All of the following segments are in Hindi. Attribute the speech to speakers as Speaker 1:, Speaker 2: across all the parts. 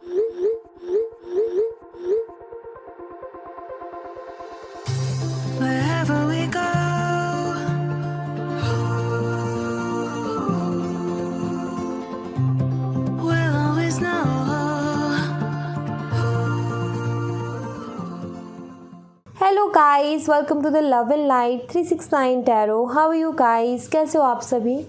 Speaker 1: Wherever we go, we'll always know.
Speaker 2: Hello guys, welcome to the love and light 369 tarot. How are you guys? कैसे हो आप सभी?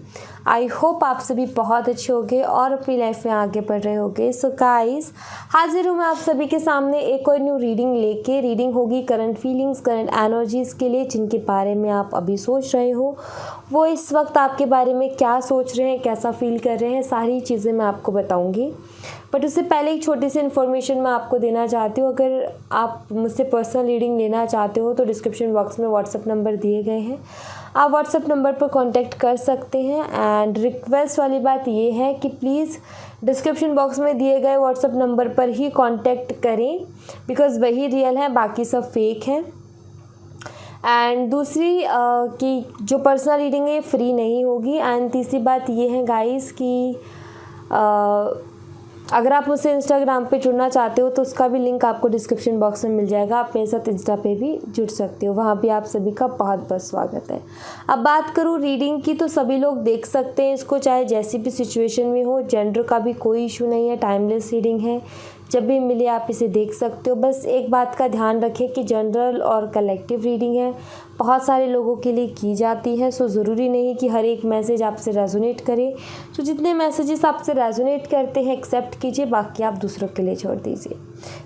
Speaker 2: आई होप आप सभी बहुत अच्छे होंगे और अपनी लाइफ में आगे बढ़ रहे होंगे। सो गाइस, हाजिर हूँ मैं आप सभी के सामने एक और न्यू रीडिंग लेके। रीडिंग होगी करंट फीलिंग्स, करंट एनर्जीज़ के लिए, जिनके बारे में आप अभी सोच रहे हो, वो इस वक्त आपके बारे में क्या सोच रहे हैं, कैसा फील कर रहे हैं, सारी चीज़ें मैं आपको बताऊँगी। बट उससे पहले एक छोटी सी इन्फॉर्मेशन मैं आपको देना चाहती हूँ। अगर आप मुझसे पर्सनल रीडिंग लेना चाहते हो तो डिस्क्रिप्शन बॉक्स में व्हाट्सअप नंबर दिए गए हैं, आप व्हाट्सअप नंबर पर कांटेक्ट कर सकते हैं। एंड रिक्वेस्ट वाली बात ये है कि प्लीज़ डिस्क्रिप्शन बॉक्स में दिए गए व्हाट्सअप नंबर पर ही कांटेक्ट करें, बिकॉज़ वही रियल है, बाकी सब फेक हैं। एंड दूसरी कि जो पर्सनल रीडिंग है ये फ्री नहीं होगी। एंड तीसरी बात ये है गाइस कि अगर आप मुझसे इंस्टाग्राम पे जुड़ना चाहते हो तो उसका भी लिंक आपको डिस्क्रिप्शन बॉक्स में मिल जाएगा। आप मेरे साथ इंस्टा पे भी जुड़ सकते हो, वहाँ भी आप सभी का बहुत बहुत स्वागत है। अब बात करूँ रीडिंग की, तो सभी लोग देख सकते हैं इसको, चाहे जैसी भी सिचुएशन में हो। जेंडर का भी कोई इशू नहीं है, टाइमलेस रीडिंग है, जब भी मिले आप इसे देख सकते हो। बस एक बात का ध्यान रखें कि जनरल और कलेक्टिव रीडिंग है, बहुत सारे लोगों के लिए की जाती है। सो ज़रूरी नहीं कि हर एक मैसेज आपसे रेजोनेट करे। तो जितने मैसेजेस आपसे रेजोनेट करते हैं एक्सेप्ट कीजिए, बाकी आप दूसरों के लिए छोड़ दीजिए।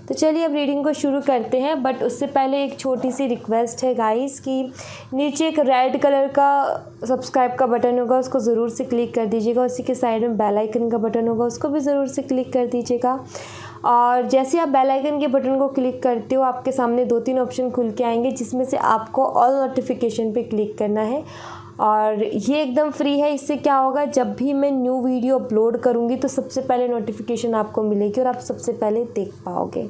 Speaker 2: तो चलिए अब रीडिंग को शुरू करते हैं। बट उससे पहले एक छोटी सी रिक्वेस्ट है गाइस कि नीचे एक रेड कलर का सब्सक्राइब का बटन होगा, उसको ज़रूर से क्लिक कर दीजिएगा। उसी के साइड में बेल आइकन का बटन होगा, उसको भी ज़रूर से क्लिक कर दीजिएगा। और जैसे आप बेल आइकन के बटन को क्लिक करते हो, आपके सामने 2-3 ऑप्शन खुल के आएंगे, जिसमें से आपको ऑल नोटिफिकेशन पे क्लिक करना है। और ये एकदम फ्री है। इससे क्या होगा, जब भी मैं न्यू वीडियो अपलोड करूँगी तो सबसे पहले नोटिफिकेशन आपको मिलेगी और आप सबसे पहले देख पाओगे।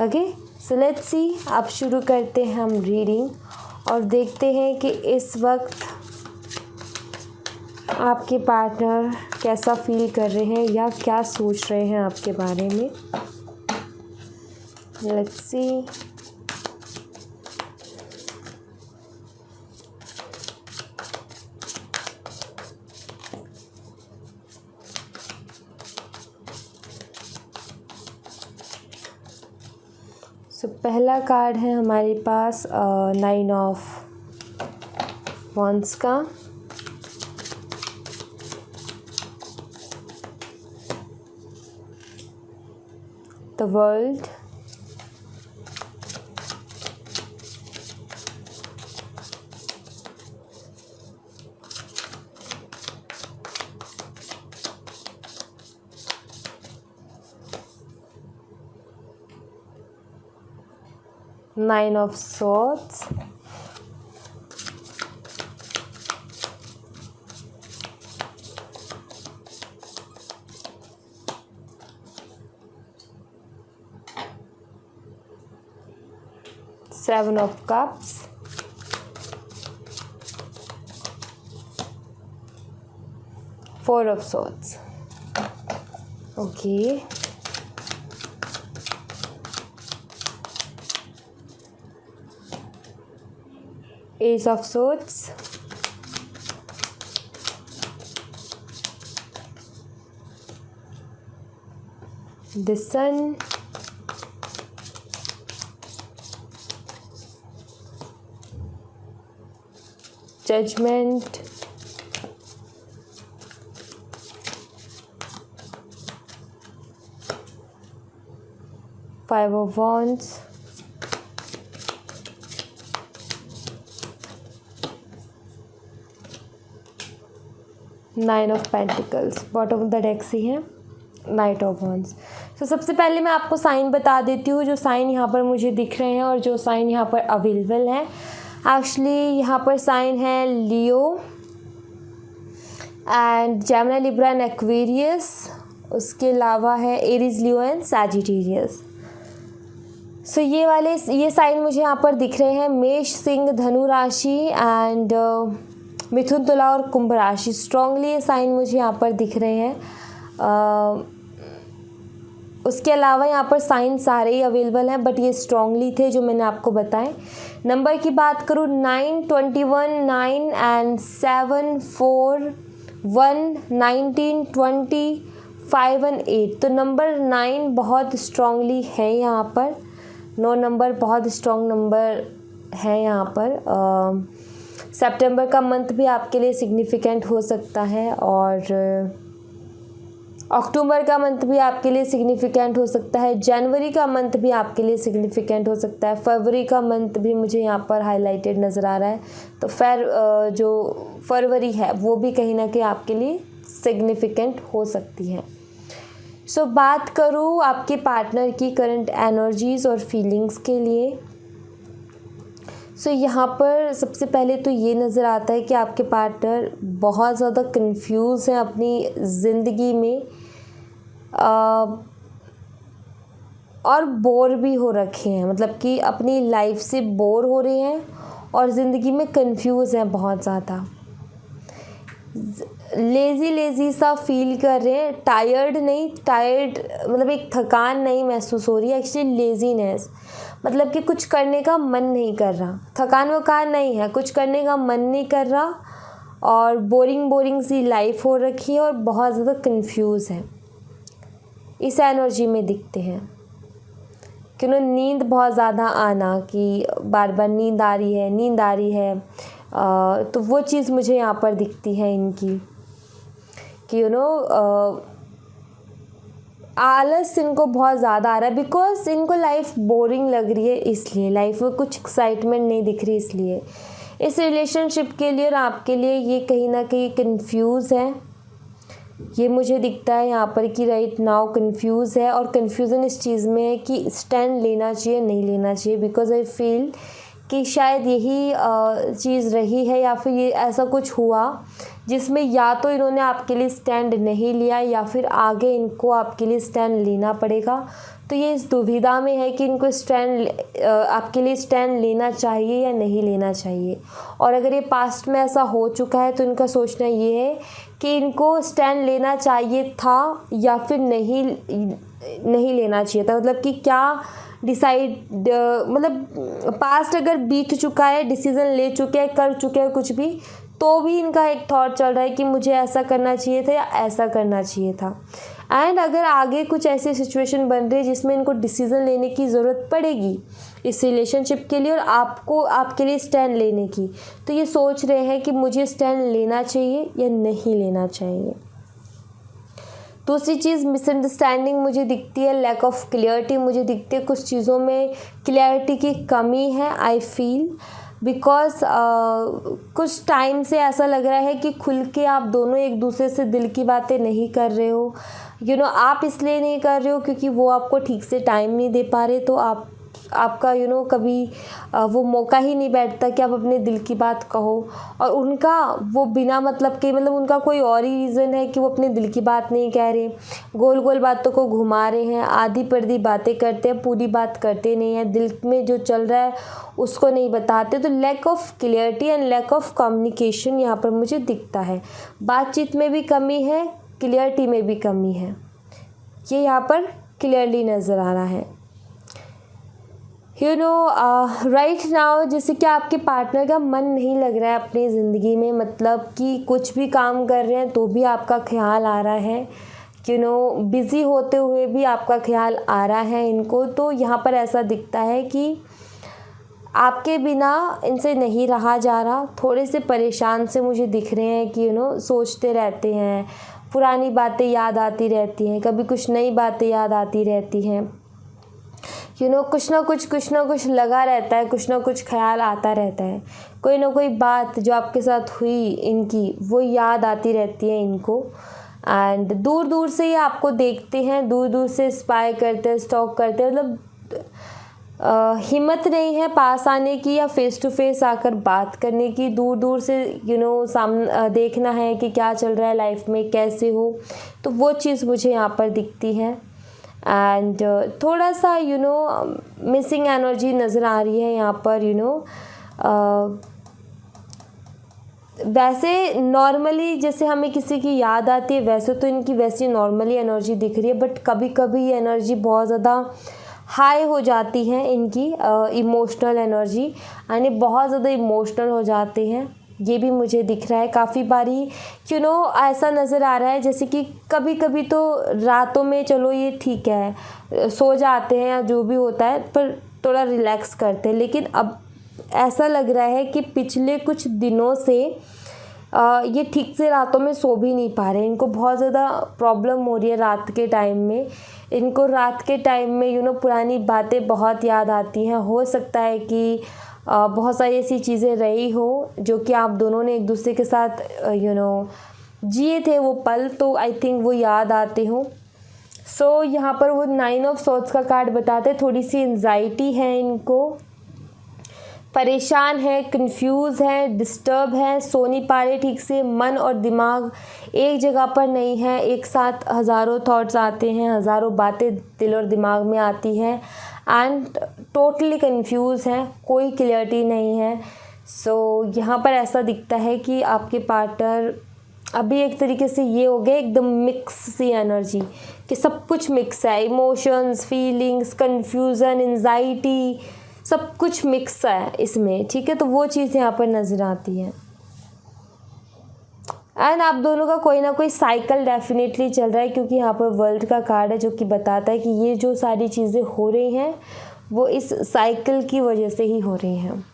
Speaker 2: ओके, सो लेट्स सी, आप शुरू करते हैं हम रीडिंग और देखते हैं कि इस वक्त आपके पार्टनर कैसा फील कर रहे हैं या क्या सोच रहे हैं आपके बारे में। Let's see. सो पहला कार्ड है हमारे पास 9 ऑफ वॉन्ड्स का। The world, Nine of Swords, Seven of Cups, Four of Swords. Okay. Ace of Swords, the Sun, Judgment, Five of Wands, Nine of Pentacles। Bottom of the deck से है नाइट ऑफ वॉन्ड्स। तो सबसे पहले मैं आपको साइन बता देती हूँ, जो साइन यहाँ पर मुझे दिख रहे हैं और जो साइन यहाँ पर अवेलेबल है। एक्चुअली यहाँ पर साइन है Leo and Gemini, Libra and Aquarius. उसके अलावा है Aries, Leo and Sagittarius. So ये साइन मुझे यहाँ पर दिख रहे हैं। मेष, सिंह, धनु राशि एंड मिथुन, तुला और कुंभ राशि। स्ट्रांगली ये साइन मुझे यहाँ पर दिख रहे हैं। उसके अलावा यहाँ पर साइन सारे ही अवेलेबल हैं, बट ये स्ट्रांगली थे जो मैंने आपको बताए। नंबर की बात करूँ 9, 21, 9 एंड 7, 4, 1, 19, 20, 5 एंड 8। तो नंबर 9 बहुत स्ट्रांगली है यहाँ पर। 9 नंबर बहुत स्ट्रॉन्ग नंबर है यहाँ पर। सितंबर का मंथ भी आपके लिए सिग्निफिकेंट हो सकता है, और अक्टूबर का मंथ भी आपके लिए सिग्निफिकेंट हो सकता है। जनवरी का मंथ भी आपके लिए सिग्निफिकेंट हो सकता है। फरवरी का मंथ भी मुझे यहाँ पर हाईलाइटेड नज़र आ रहा है। तो जो फरवरी है वो भी कहीं ना कहीं आपके लिए सिग्निफिकेंट हो सकती है। सो बात करूँ आपके पार्टनर की करंट एनर्जीज़ और फीलिंग्स के लिए, सो यहाँ पर सबसे पहले तो ये नज़र आता है कि आपके पार्टनर बहुत ज़्यादा कंफ्यूज हैं अपनी ज़िंदगी में, और बोर भी हो रखे हैं। मतलब कि अपनी लाइफ से बोर हो रहे हैं और ज़िंदगी में कंफ्यूज हैं बहुत ज़्यादा। लेज़ी सा फील कर रहे हैं। टायर्ड मतलब एक थकान नहीं महसूस हो रही है, एक्चुअली लेज़ीनेस, मतलब कि कुछ करने का मन नहीं कर रहा। थकान वकान नहीं है, कुछ करने का मन नहीं कर रहा, और बोरिंग सी लाइफ हो रखी है और बहुत ज़्यादा कंफ्यूज है। इस एनर्जी में दिखते हैं कि उन्हें नींद बहुत ज़्यादा आना, कि बार बार नींद आ रही है। तो वो चीज़ मुझे यहाँ पर दिखती है इनकी, कि आलस इनको बहुत ज़्यादा आ रहा है, बिकॉज इनको लाइफ बोरिंग लग रही है, इसलिए लाइफ में कुछ एक्साइटमेंट नहीं दिख रही। इसलिए इस रिलेशनशिप के लिए और आपके लिए ये कहीं ना कहीं कंफ्यूज है। ये मुझे दिखता है यहाँ पर कि राइट नाउ कंफ्यूज है, और कंफ्यूजन इस चीज़ में है कि स्टैंड लेना चाहिए नहीं लेना चाहिए। बिकॉज आई फील कि शायद यही चीज़ रही है, या फिर ये ऐसा कुछ हुआ जिसमें या तो इन्होंने आपके लिए स्टैंड नहीं लिया, या फिर आगे इनको आपके लिए स्टैंड लेना पड़ेगा। तो ये इस दुविधा में है कि इनको आपके लिए स्टैंड लेना चाहिए या नहीं लेना चाहिए। और अगर ये पास्ट में ऐसा हो चुका है तो इनका सोचना ये है कि इनको स्टैंड लेना चाहिए था या फिर नहीं लेना चाहिए था। मतलब कि क्या मतलब पास्ट अगर बीत चुका है, डिसीज़न ले चुके हैं, कर चुके हैं कुछ भी, तो भी इनका एक थॉट चल रहा है कि मुझे ऐसा करना चाहिए था या ऐसा करना चाहिए था। एंड अगर आगे कुछ ऐसी सिचुएशन बन रही है जिसमें इनको डिसीज़न लेने की ज़रूरत पड़ेगी इस रिलेशनशिप के लिए, और आपको आपके लिए स्टैंड लेने की, तो ये सोच रहे हैं कि मुझे स्टैंड लेना चाहिए या नहीं लेना चाहिए। दूसरी चीज़ मिसअंडरस्टैंडिंग मुझे दिखती है, लैक ऑफ क्लियरिटी मुझे दिखती है। कुछ चीज़ों में क्लियरिटी की कमी है आई फील, बिकॉज कुछ टाइम से ऐसा लग रहा है कि खुल के आप दोनों एक दूसरे से दिल की बातें नहीं कर रहे हो। आप इसलिए नहीं कर रहे हो क्योंकि वो आपको ठीक से टाइम नहीं दे पा रहे, तो आपका कभी वो मौका ही नहीं बैठता कि आप अपने दिल की बात कहो। और उनका वो बिना मतलब के, मतलब उनका कोई और ही रीज़न है कि वो अपने दिल की बात नहीं कह रहे, गोल गोल बातों को घुमा रहे हैं, आधी पर्दी बातें करते हैं, पूरी बात करते नहीं हैं, दिल में जो चल रहा है उसको नहीं बताते। तो lack of clarity and lack of communication यहाँ पर मुझे दिखता है। बातचीत में भी कमी है, क्लियरिटी में भी कमी है, ये यहाँ पर क्लियरली नज़र आ रहा है। राइट नाउ जैसे कि आपके पार्टनर का मन नहीं लग रहा है अपनी ज़िंदगी में, मतलब कि कुछ भी काम कर रहे हैं तो भी आपका ख्याल आ रहा है, बिज़ी होते हुए भी आपका ख्याल आ रहा है इनको। तो यहाँ पर ऐसा दिखता है कि आपके बिना इनसे नहीं रहा जा रहा, थोड़े से परेशान से मुझे दिख रहे हैं कि सोचते रहते हैं, पुरानी बातें याद आती रहती हैं, कभी कुछ नई बातें याद आती रहती हैं, कुछ ना कुछ लगा रहता है, कुछ ना कुछ ख्याल आता रहता है, कोई ना कोई बात जो आपके साथ हुई इनकी वो याद आती रहती है इनको। एंड दूर दूर से ये आपको देखते हैं, दूर दूर से स्पाई करते हैं, स्टॉक करते हैं, मतलब हिम्मत नहीं है पास आने की या फेस टू फेस आकर बात करने की। दूर दूर से सामने देखना है कि क्या चल रहा है लाइफ में, कैसे हो, तो वो चीज़ मुझे यहाँ पर दिखती है। एंड थोड़ा सा मिसिंग एनर्जी नज़र आ रही है यहाँ पर। वैसे नॉर्मली जैसे हमें किसी की याद आती है वैसे तो इनकी वैसी नॉर्मली एनर्जी दिख रही है, बट कभी कभी ये एनर्जी बहुत ज़्यादा हाई हो जाती है इनकी इमोशनल एनर्जी, यानी बहुत ज़्यादा इमोशनल हो जाते हैं। ये भी मुझे दिख रहा है काफ़ी बारी, ऐसा नज़र आ रहा है जैसे कि कभी कभी तो रातों में चलो ये ठीक है सो जाते हैं या जो भी होता है, पर थोड़ा रिलैक्स करते हैं, लेकिन अब ऐसा लग रहा है कि पिछले कुछ दिनों से ये ठीक से रातों में सो भी नहीं पा रहे। इनको बहुत ज़्यादा प्रॉब्लम हो रही है रात के टाइम में। इनको रात के टाइम में पुरानी बातें बहुत याद आती हैं। हो सकता है कि बहुत सारी ऐसी चीज़ें रही हो जो कि आप दोनों ने एक दूसरे के साथ जिए थे वो पल, तो आई थिंक वो याद आते हो। सो यहाँ पर वो 9 ऑफ सोर्ड्स का कार्ड बताते हैं थोड़ी सी एंजाइटी है इनको, परेशान है, कंफ्यूज है, डिस्टर्ब है, सो नहीं पा रहे ठीक से, मन और दिमाग एक जगह पर नहीं है, एक साथ हज़ारों थॉट्स आते हैं, हज़ारों बातें दिल और दिमाग में आती हैं एंड टोटली कंफ्यूज हैं, कोई क्लियरिटी नहीं है। सो यहाँ पर ऐसा दिखता है कि आपके पार्टनर अभी एक तरीके से ये हो गए एकदम मिक्स सी एनर्जी कि सब कुछ मिक्स है, इमोशंस, फीलिंग्स, कन्फ्यूज़न, एंजाइटी, सब कुछ मिक्स है इसमें, ठीक है। तो वो चीज़ यहाँ पर नज़र आती है एंड आप दोनों का कोई ना कोई साइकिल डेफिनेटली चल रहा है, क्योंकि यहाँ पर वर्ल्ड का कार्ड है जो कि बताता है कि ये जो सारी चीज़ें हो रही हैं वो इस साइकिल की वजह से ही हो रही हैं।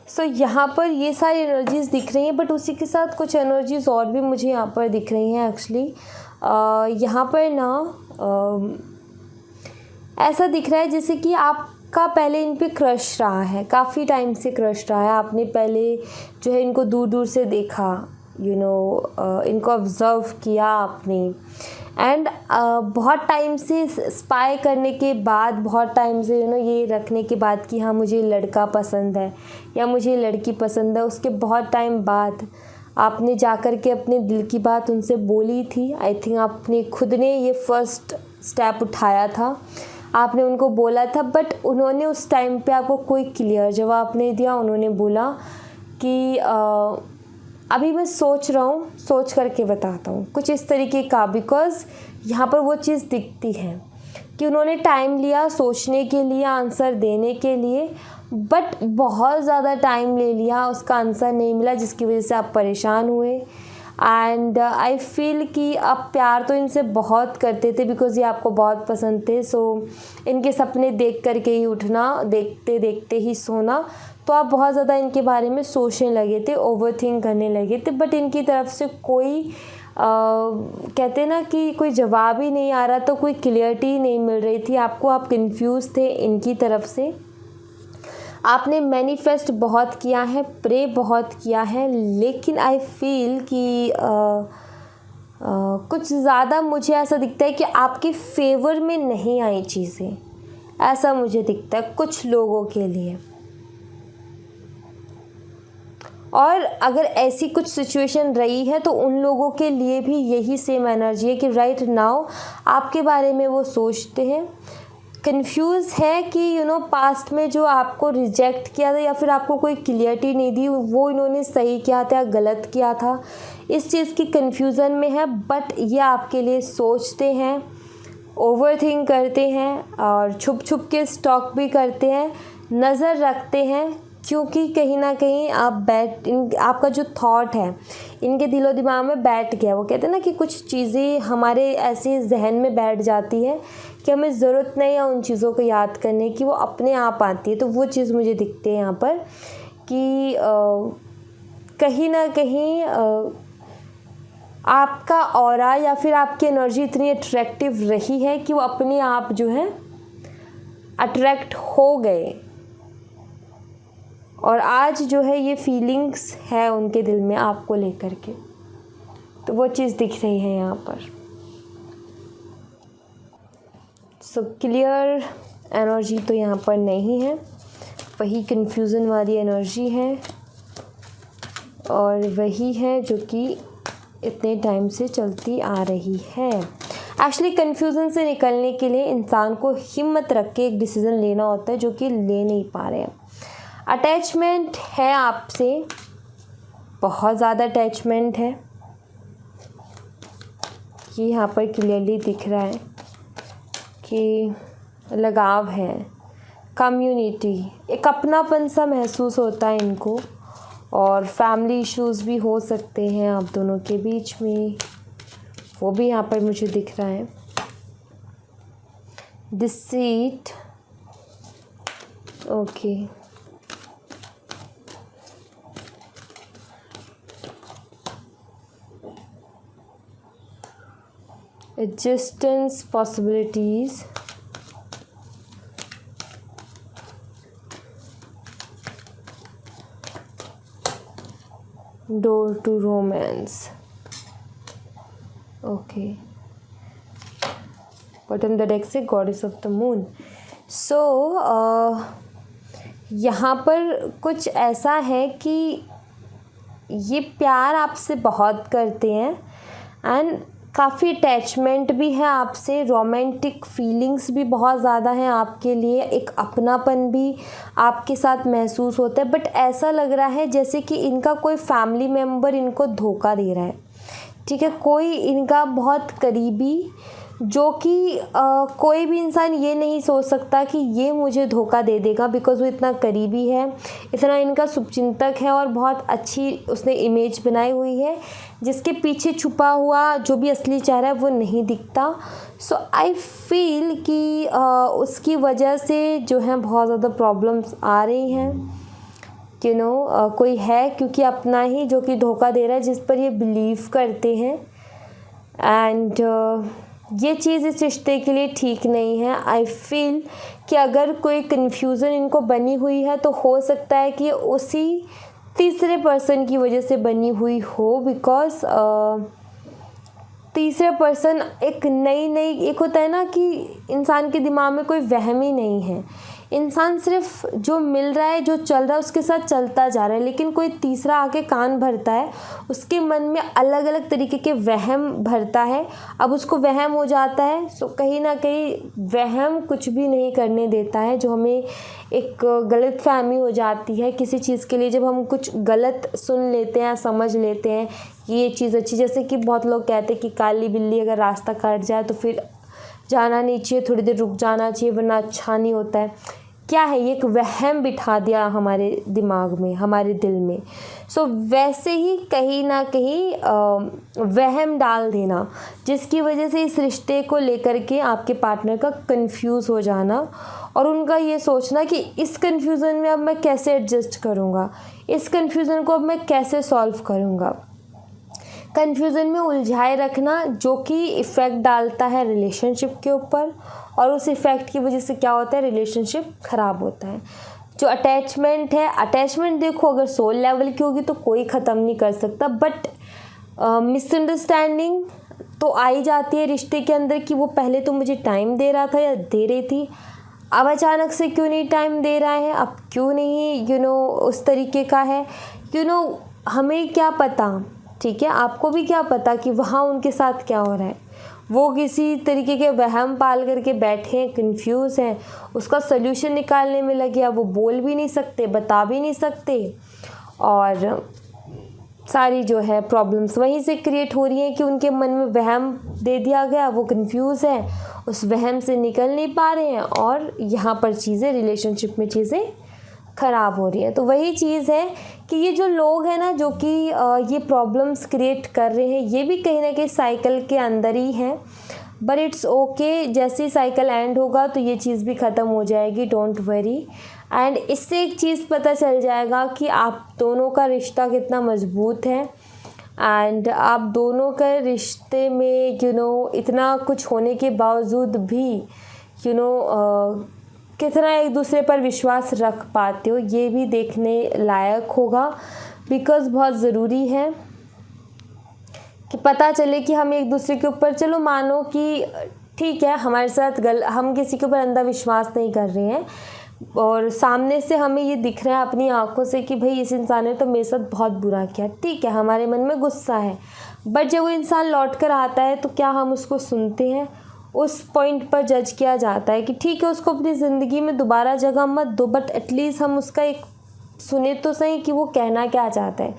Speaker 2: सो यहाँ पर ये सारी एनर्जीज़ दिख रही हैं, बट उसी के साथ कुछ एनर्जीज़ और भी मुझे यहाँ पर दिख रही हैं एक्चुअली। यहाँ पर ना ऐसा दिख रहा है जैसे कि आपका पहले इन पे क्रश रहा है, काफ़ी टाइम से क्रश रहा है। आपने पहले जो है इनको दूर दूर से देखा, इनको ऑब्ज़र्व किया आपने एंड बहुत टाइम से स्पाई करने के बाद, बहुत टाइम से ये रखने के बाद कि हाँ मुझे लड़का पसंद है या मुझे लड़की पसंद है, उसके बहुत टाइम बाद आपने जाकर के अपने दिल की बात उनसे बोली थी। आई थिंक आपने खुद ने ये फर्स्ट स्टेप उठाया था, आपने उनको बोला था, बट उन्होंने उस टाइम पे आपको कोई क्लियर जवाब नहीं दिया। उन्होंने बोला कि अभी मैं सोच रहा हूँ, सोच करके बताता हूँ, कुछ इस तरीके का। बिकॉज़ यहाँ पर वो चीज़ दिखती है कि उन्होंने टाइम लिया सोचने के लिए, आंसर देने के लिए, बट बहुत ज़्यादा टाइम ले लिया, उसका आंसर नहीं मिला, जिसकी वजह से आप परेशान हुए। एंड आई फील कि आप प्यार तो इनसे बहुत करते थे बिकॉज़ ये आपको बहुत पसंद थे। सो इनके सपने देख करके ही उठना, देखते देखते ही सोना, तो आप बहुत ज़्यादा इनके बारे में सोचने लगे थे, ओवरथिंक करने लगे थे, बट इनकी तरफ से कोई कहते हैं ना कि कोई जवाब ही नहीं आ रहा, तो कोई क्लियरिटी नहीं मिल रही थी आपको, आप कंफ्यूज थे इनकी तरफ से। आपने मैनिफेस्ट बहुत किया है, प्रे बहुत किया है, लेकिन आई फील कि कुछ ज़्यादा मुझे ऐसा दिखता है कि आपके फेवर में नहीं आई चीज़ें, ऐसा मुझे दिखता है कुछ लोगों के लिए। और अगर ऐसी कुछ सिचुएशन रही है तो उन लोगों के लिए भी यही सेम एनर्जी है कि राइट नाउ आपके बारे में वो सोचते हैं, कंफ्यूज है कि पास्ट में जो आपको रिजेक्ट किया था या फिर आपको कोई क्लियरिटी नहीं दी, वो इन्होंने सही किया था या गलत किया था, इस चीज़ की कंफ्यूजन में है। बट ये आपके लिए सोचते हैं, ओवरथिंक करते हैं और छुप छुप के स्टॉक भी करते हैं, नज़र रखते हैं, क्योंकि कहीं ना कहीं आपका जो थॉट है इनके दिलो दिमाग में बैठ गया। वो कहते हैं ना कि कुछ चीज़ें हमारे ऐसे जहन में बैठ जाती है कि हमें ज़रूरत नहीं है उन चीज़ों को याद करने की, वो अपने आप आती है। तो वो चीज़ मुझे दिखती है यहाँ पर कि कहीं ना कहीं आपका ऑरा या फिर आपकी एनर्जी इतनी अट्रैक्टिव रही है कि वो अपने आप जो है अट्रैक्ट हो गए, और आज जो है ये फीलिंग्स है उनके दिल में आपको लेकर के, तो वो चीज़ दिख रही है यहाँ पर। सो क्लियर एनर्जी तो यहाँ पर नहीं है, वही कंफ्यूजन वाली एनर्जी है और वही है जो कि इतने टाइम से चलती आ रही है। एक्चुअली कंफ्यूजन से निकलने के लिए इंसान को हिम्मत रख के एक डिसीज़न लेना होता है, जो कि ले नहीं पा रहे हैं। अटैचमेंट है आपसे, बहुत ज़्यादा अटैचमेंट है, ये यहाँ पर क्लियरली दिख रहा है कि लगाव है, कम्युनिटी, एक अपनापन सा महसूस होता है इनको, और फैमिली इश्यूज़ भी हो सकते हैं आप दोनों के बीच में, वो भी यहाँ पर मुझे दिख रहा है। Deceit, okay, existence possibilities, door to romance, okay, bottom the deck से गॉडेस ऑफ द मून। सो यहाँ पर कुछ ऐसा है कि ये प्यार आपसे बहुत करते हैं एंड काफ़ी अटैचमेंट भी है आपसे, रोमांटिक फीलिंग्स भी बहुत ज़्यादा हैं आपके लिए, एक अपनापन भी आपके साथ महसूस होता है, बट ऐसा लग रहा है जैसे कि इनका कोई फैमिली मेम्बर इनको धोखा दे रहा है, ठीक है, कोई इनका बहुत करीबी, जो कि कोई भी इंसान ये नहीं सोच सकता कि ये मुझे धोखा दे देगा, बिकॉज़ वो इतना करीबी है, इतना इनका शुभचिंतक है और बहुत अच्छी उसने इमेज बनाई हुई है, जिसके पीछे छुपा हुआ जो भी असली चेहरा है वो नहीं दिखता। सो आई फील कि उसकी वजह से जो है बहुत ज़्यादा प्रॉब्लम्स आ रही हैं, कोई है क्योंकि अपना ही जो कि धोखा दे रहा है, जिस पर ये बिलीव करते हैं, एंड ये चीज़ इस रिश्ते के लिए ठीक नहीं है। आई फील कि अगर कोई कन्फ्यूज़न इनको बनी हुई है तो हो सकता है कि उसी तीसरे पर्सन की वजह से बनी हुई हो, बिकॉज़ तीसरा पर्सन एक नई एक होता है ना कि इंसान के दिमाग में कोई वहम ही नहीं है, इंसान सिर्फ जो मिल रहा है, जो चल रहा है उसके साथ चलता जा रहा है, लेकिन कोई तीसरा आके कान भरता है, उसके मन में अलग अलग तरीके के वहम भरता है, अब उसको वहम हो जाता है। सो कहीं ना कहीं वहम कुछ भी नहीं करने देता है, जो हमें एक गलत फहमी हो जाती है किसी चीज़ के लिए, जब हम कुछ गलत सुन लेते हैं, समझ लेते हैं कि ये चीज़ अच्छी, जैसे कि बहुत लोग कहते हैं कि काली बिल्ली अगर रास्ता काट जाए तो फिर जाना नहीं चाहिए, थोड़ी देर रुक जाना चाहिए वरना अच्छा नहीं होता है। क्या है, ये एक वहम बिठा दिया हमारे दिमाग में, हमारे दिल में। सो वैसे ही कहीं ना कहीं वहम डाल देना, जिसकी वजह से इस रिश्ते को लेकर के आपके पार्टनर का कंफ्यूज हो जाना, और उनका ये सोचना कि इस कंफ्यूजन में अब मैं कैसे एडजस्ट करूँगा, इस कंफ्यूजन को अब मैं कैसे सॉल्व करूँगा, कन्फ्यूज़न में उलझाए रखना, जो कि इफ़ेक्ट डालता है रिलेशनशिप के ऊपर, और उस इफ़ेक्ट की वजह से क्या होता है, रिलेशनशिप ख़राब होता है। जो अटैचमेंट है, अटैचमेंट देखो अगर सोल लेवल की होगी तो कोई ख़त्म नहीं कर सकता, बट मिसअंडरस्टैंडिंग तो आ ही जाती है रिश्ते के अंदर कि वो पहले तो मुझे टाइम दे रहा था या दे रही थी, अब अचानक से क्यों नहीं टाइम दे रहा है, अब क्यों नहीं उस तरीके का है, हमें क्या पता, ठीक है, आपको भी क्या पता कि वहाँ उनके साथ क्या हो रहा है, वो किसी तरीके के वहम पाल करके बैठे हैं, कंफ्यूज हैं, उसका सल्यूशन निकालने में लगे, अब वो बोल भी नहीं सकते, बता भी नहीं सकते, और सारी जो है प्रॉब्लम्स वहीं से क्रिएट हो रही हैं कि उनके मन में वहम दे दिया गया, वो कंफ्यूज है, उस वहम से निकल नहीं पा रहे हैं, और यहाँ पर चीज़ें, रिलेशनशिप में चीज़ें ख़राब हो रही है। तो वही चीज़ है कि ये जो लोग हैं ना, जो कि ये प्रॉब्लम्स क्रिएट कर रहे हैं, ये भी कहीं ना कहीं साइकिल के अंदर ही हैं, बट इट्स ओके, जैसे ही साइकिल एंड होगा तो ये चीज़ भी ख़त्म हो जाएगी, डोंट वरी। एंड इससे एक चीज़ पता चल जाएगा कि आप दोनों का रिश्ता कितना मजबूत है, एंड आप दोनों के रिश्ते में इतना कुछ होने के बावजूद भी कितना एक दूसरे पर विश्वास रख पाते हो, ये भी देखने लायक होगा, बिकॉज़ बहुत ज़रूरी है कि पता चले कि हम एक दूसरे के ऊपर, चलो मानो कि ठीक है हमारे साथ हम किसी के ऊपर अंधा विश्वास नहीं कर रहे हैं, और सामने से हमें ये दिख रहा है अपनी आंखों से कि भाई इस इंसान ने तो मेरे साथ बहुत बुरा किया, ठीक है, हमारे मन में गुस्सा है, बट जब वो इंसान लौट कर आता है तो क्या हम उसको सुनते हैं, उस पॉइंट पर जज किया जाता है कि ठीक है उसको अपनी ज़िंदगी में दोबारा जगह मत दो, बट एटलीस्ट हम उसका एक सुने तो सही कि वो कहना क्या चाहता है,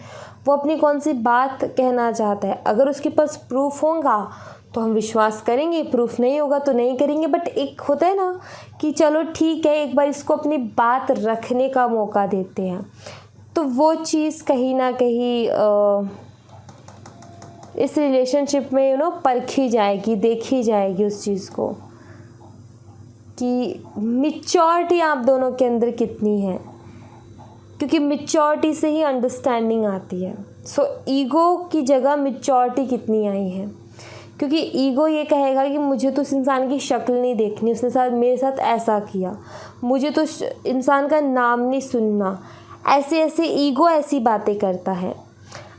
Speaker 2: वो अपनी कौन सी बात कहना चाहता है। अगर उसके पास प्रूफ होगा तो हम विश्वास करेंगे, प्रूफ नहीं होगा तो नहीं करेंगे। बट एक होता है ना कि चलो ठीक है, एक बार इसको अपनी बात रखने का मौका देते हैं, तो वो चीज़ कहीं ना कहीं इस रिलेशनशिप में परखी जाएगी, देखी जाएगी उस चीज़ को कि मैच्योरिटी आप दोनों के अंदर कितनी है, क्योंकि मैच्योरिटी से ही अंडरस्टैंडिंग आती है। सो ईगो की जगह मैच्योरिटी कितनी आई है, क्योंकि ईगो ये कहेगा कि मुझे तो उस इंसान की शक्ल नहीं देखनी, उसने मेरे साथ ऐसा किया, मुझे तो इंसान का नाम नहीं सुनना, ऐसे ऐसे ईगो ऐसी बातें करता है।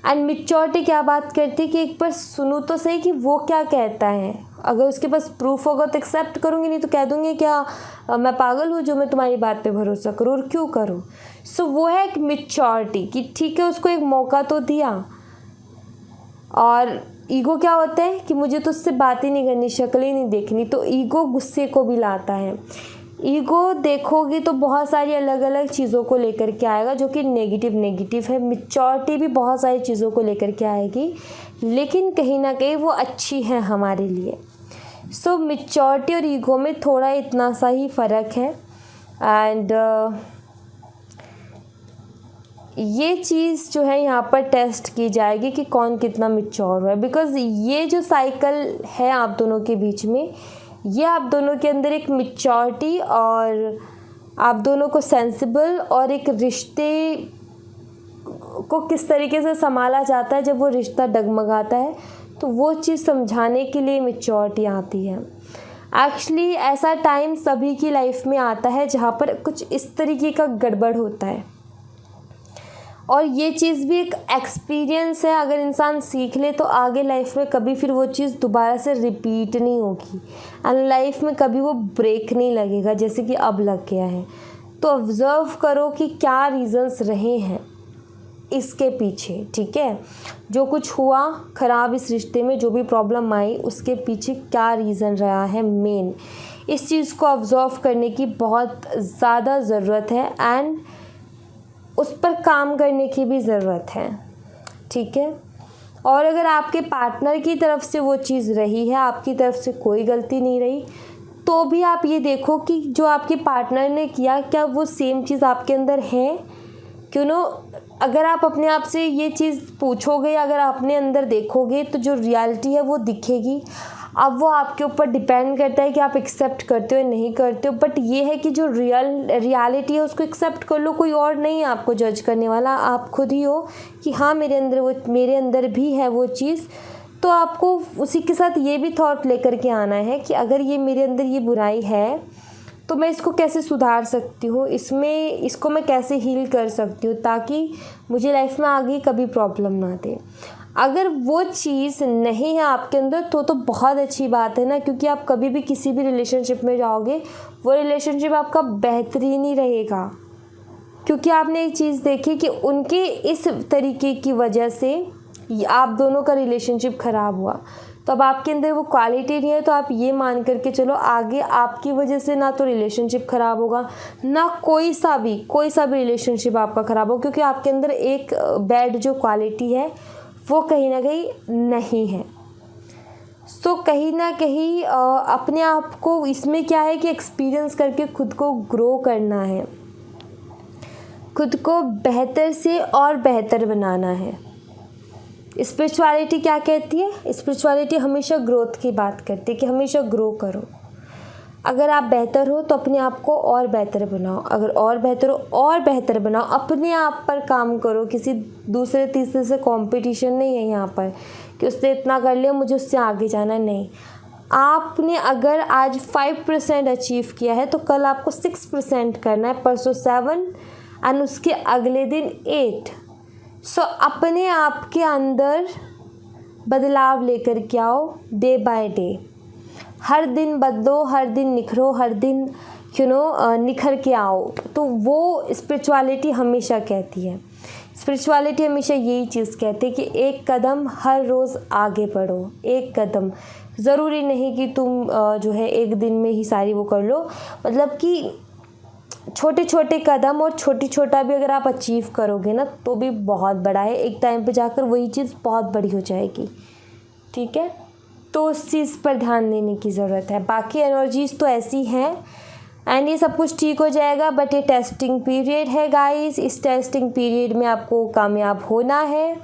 Speaker 2: एंड मैच्योरिटी क्या बात करती है कि एक बार सुनो तो सही कि वो क्या कहता है। अगर उसके पास प्रूफ होगा तो एक्सेप्ट करूँगी, नहीं तो कह दूँगी क्या मैं पागल हूँ जो मैं तुम्हारी बात पे भरोसा करूँ, और क्यों करूँ। सो वो है एक मैच्योरिटी कि ठीक है, उसको एक मौका तो दिया। और ईगो क्या होता है कि मुझे तो उससे बात ही नहीं करनी, शक्ल ही नहीं देखनी। तो ईगो गुस्से को भी लाता है। ईगो देखोगे तो बहुत सारी अलग अलग चीज़ों को लेकर के आएगा जो कि नेगेटिव है। मैच्योरिटी भी बहुत सारी चीज़ों को लेकर के आएगी, लेकिन कहीं ना कहीं वो अच्छी है हमारे लिए। सो मैच्योरिटी और ईगो में थोड़ा इतना सा ही फ़र्क है। एंड ये चीज़ जो है यहाँ पर टेस्ट की जाएगी कि कौन कितना मैच्योर हुआ है। बिकॉज़ ये जो साइकिल है आप दोनों के बीच में, ये आप दोनों के अंदर एक मैच्योरिटी और आप दोनों को सेंसिबल और एक रिश्ते को किस तरीके से संभाला जाता है जब वो रिश्ता डगमगाता है, तो वो चीज़ समझाने के लिए मैच्योरिटी आती है। एक्चुअली ऐसा टाइम सभी की लाइफ में आता है जहाँ पर कुछ इस तरीके का गड़बड़ होता है, और ये चीज़ भी एक एक्सपीरियंस है। अगर इंसान सीख ले तो आगे लाइफ में कभी फिर वो चीज़ दोबारा से रिपीट नहीं होगी, एंड लाइफ में कभी वो ब्रेक नहीं लगेगा जैसे कि अब लग गया है। तो ऑब्ज़र्व करो कि क्या रीज़न्स रहे हैं इसके पीछे, ठीक है। जो कुछ हुआ ख़राब इस रिश्ते में, जो भी प्रॉब्लम आई, उसके पीछे क्या रीज़न रहा है मेन, इस चीज़ को ऑब्ज़र्व करने की बहुत ज़्यादा ज़रूरत है। एंड उस पर काम करने की भी ज़रूरत है, ठीक है। और अगर आपके पार्टनर की तरफ से वो चीज़ रही है, आपकी तरफ से कोई गलती नहीं रही, तो भी आप ये देखो कि जो आपके पार्टनर ने किया क्या वो सेम चीज़ आपके अंदर है। अगर आप अपने आप से ये चीज़ पूछोगे, अगर अपने अंदर देखोगे, तो जो रियलिटी है वो दिखेगी। अब वो आपके ऊपर डिपेंड करता है कि आप एक्सेप्ट करते हो या नहीं करते हो। बट ये है कि जो रियलिटी है उसको एक्सेप्ट कर लो, कोई और नहीं है आपको जज करने वाला, आप खुद ही हो कि हाँ मेरे अंदर भी है वो चीज़। तो आपको उसी के साथ ये भी थॉट लेकर के आना है कि अगर ये मेरे अंदर ये बुराई है तो मैं इसको कैसे सुधार सकती हूँ, इसको मैं कैसे हील कर सकती हूँ ताकि मुझे लाइफ में आगे कभी प्रॉब्लम ना दे। अगर वो चीज़ नहीं है आपके अंदर तो बहुत अच्छी बात है ना, क्योंकि आप कभी भी किसी भी रिलेशनशिप में जाओगे वो रिलेशनशिप आपका बेहतरीन ही रहेगा, क्योंकि आपने एक चीज़ देखी कि उनके इस तरीके की वजह से आप दोनों का रिलेशनशिप ख़राब हुआ। तो अब आपके अंदर वो क्वालिटी नहीं है, तो आप ये मान करके चलो आगे आपकी वजह से ना तो रिलेशनशिप ख़राब होगा, ना कोई सा भी रिलेशनशिप आपका ख़राब हो, क्योंकि आपके अंदर एक बैड जो क्वालिटी है वो कहीं ना कहीं नहीं है। सो कहीं ना कहीं अपने आप को इसमें क्या है कि एक्सपीरियंस करके खुद को ग्रो करना है, खुद को बेहतर से और बेहतर बनाना है। स्पिरिचुअलिटी क्या कहती है? स्पिरिचुअलिटी हमेशा ग्रोथ की बात करती है कि हमेशा ग्रो करो। अगर आप बेहतर हो तो अपने आप को और बेहतर बनाओ, अगर और बेहतर हो और बेहतर बनाओ, अपने आप पर काम करो। किसी दूसरे तीसरे से कंपटीशन नहीं है यहाँ पर कि उसने इतना कर लिया मुझे उससे आगे जाना, नहीं। आपने अगर आज 5% अचीव किया है तो कल आपको 6% करना है, परसों 7 एंड उसके अगले दिन 8। सो अपने आप के अंदर बदलाव लेकर के आओ डे बाय डे। हर दिन बदलो, हर दिन निखरो, हर दिन निखर के आओ। तो वो स्पिरिचुअलिटी हमेशा कहती है। स्पिरिचुअलिटी हमेशा यही चीज़ कहती है कि एक कदम हर रोज़ आगे बढ़ो, एक कदम। ज़रूरी नहीं कि तुम जो है एक दिन में ही सारी वो कर लो, मतलब कि छोटे छोटे कदम और छोटा भी अगर आप अचीव करोगे ना तो भी बहुत बड़ा है, एक टाइम पे जाकर वही चीज़ बहुत बड़ी हो जाएगी। ठीक है, तो उस चीज़ पर ध्यान देने की ज़रूरत है। बाकी एनर्जीज तो ऐसी हैं एंड ये सब कुछ ठीक हो जाएगा, बट ये टेस्टिंग पीरियड है गाइस। इस टेस्टिंग पीरियड में आपको कामयाब होना है,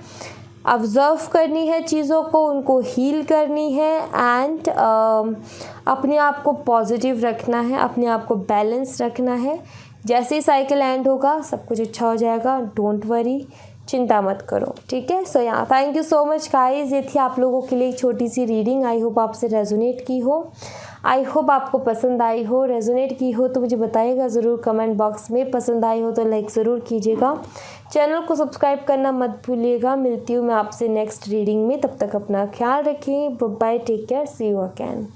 Speaker 2: ऑब्ज़र्व करनी है चीज़ों को, उनको हील करनी है एंड अपने आप को पॉजिटिव रखना है, अपने आप को बैलेंस रखना है। जैसे ही साइकिल एंड होगा सब कुछ अच्छा हो जाएगा, डोंट वरी, चिंता मत करो। ठीक है, सो या thank you so much guys. ये थी आप लोगों के लिए एक छोटी सी रीडिंग। आई होप आपसे रेजोनेट की हो, आई होप आपको पसंद आई हो। रेजोनेट की हो तो मुझे बताइएगा ज़रूर कमेंट बॉक्स में। पसंद आई हो तो लाइक ज़रूर कीजिएगा, चैनल को सब्सक्राइब करना मत भूलिएगा। मिलती हूँ मैं आपसे नेक्स्ट रीडिंग में, तब तक अपना ख्याल रखें। Bye, take care, see you again.